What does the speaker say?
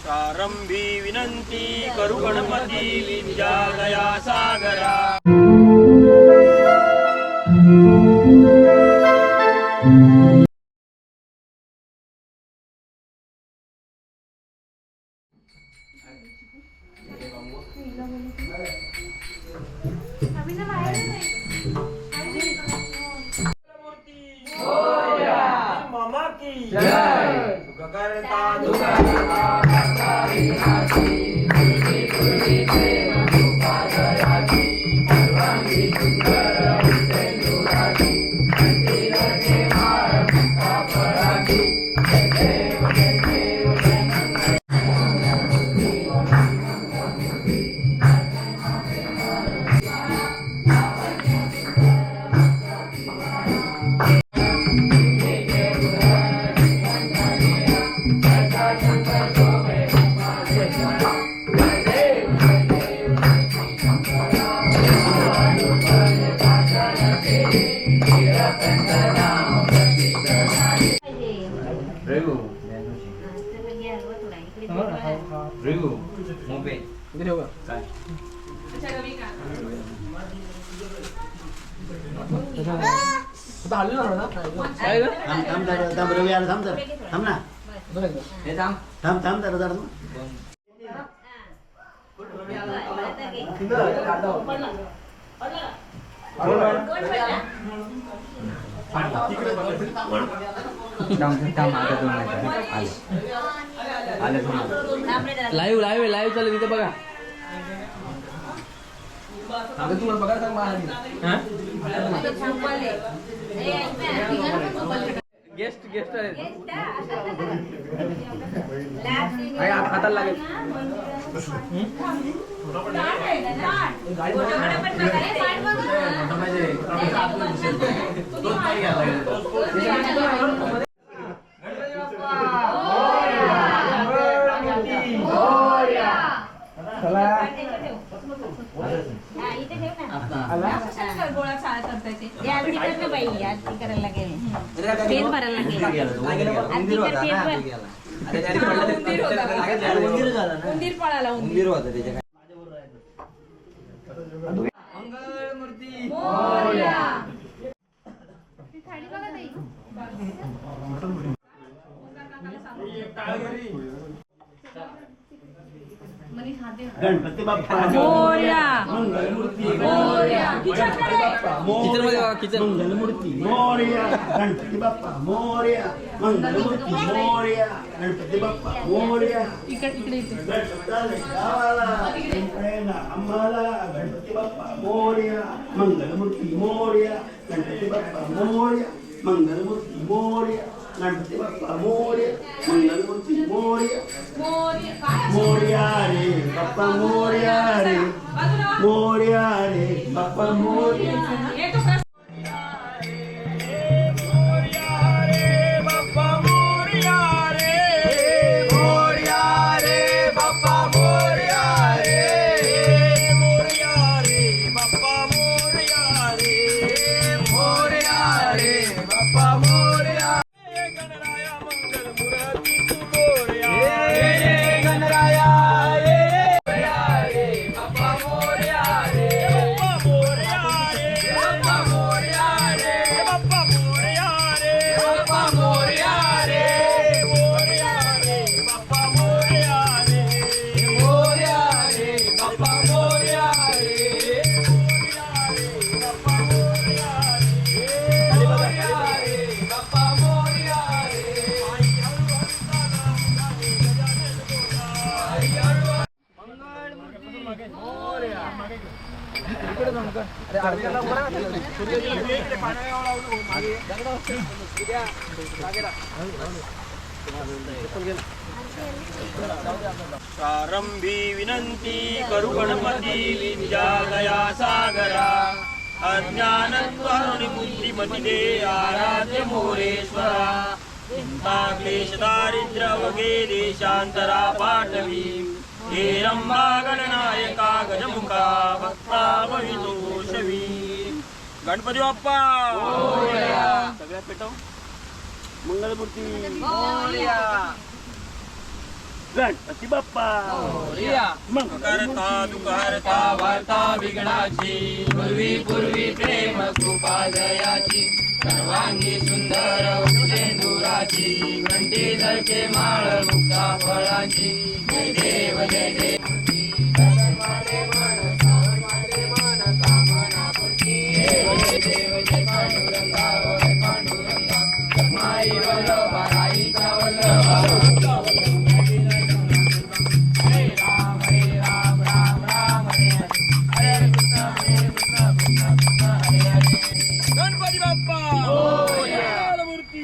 प्रारंभी विनंती करू गणपती विद्यालया सागरा। मामा की जय। करता Riu, mobil. Ini dia apa? Kan. Kita halil lah, na? Saya kan? थांब रवी आला थांब तर थांब ना Dia tam. थांब थांब तर जरा Tam ada tuh mereka. Ada tuh. Live चालू तिथे बघा. आता तुम्हाला बघा सांग मला. हां? गेस्ट आहे. काय हाताला लागेल. उंदीर पळाला उंदीर होता त्याच्या मंगळमूर्ती मोरया ती थाळी बघा ताई गणपती बाप्पा मोरया मंगलमूर्ती मोरया किचन मध्ये बघा किचन. मंगलमूर्ती मोरया गणपती बाप्पा मोरया मंगलमूर्ती मोरया गणपती बाप्पा मोरया इकडे गावाला आम्हाला गणपती बाप्पा मोरया मंगलमूर्ती मोरया गणपती बाप्पा मोरया मंगलमूर्ती मोरया गणपती बाप्पा मोरया मंगलमूर्ती मोरया मोरया रे बाप्पा मोरया रे मोरया रे बाप्पा मोरया प्रारंभी विनंती करू गणपती विद्यालया सागरा। अज्ञानत्वानि बुद्धिमती दे आराध्य मोरेश्वरा। चिंता क्लेश दारिद्र्य वगे देशांतरा पाठवी। हे रंभा गणनायका गजमुखा भक्ता भवितोषवी। गणपती बाप्पा सगळ्या पेटव मंगलमूर्ती मोरया गणपती बाप्पा मंगल करता दुःखहर्ता वार्ता विघ्नाची पूर्वी पूर्वी प्रेम कृपा दयाची सर्वांगी सुंदर उजेंदुराची घंटी धरके माळ मुक्ता फळाची जय देव जय देव जय पांडुरंगा जय पांडुरंगा माई वल्लभा राईचा वल्लभा गणपती बाप्पा मूर्ती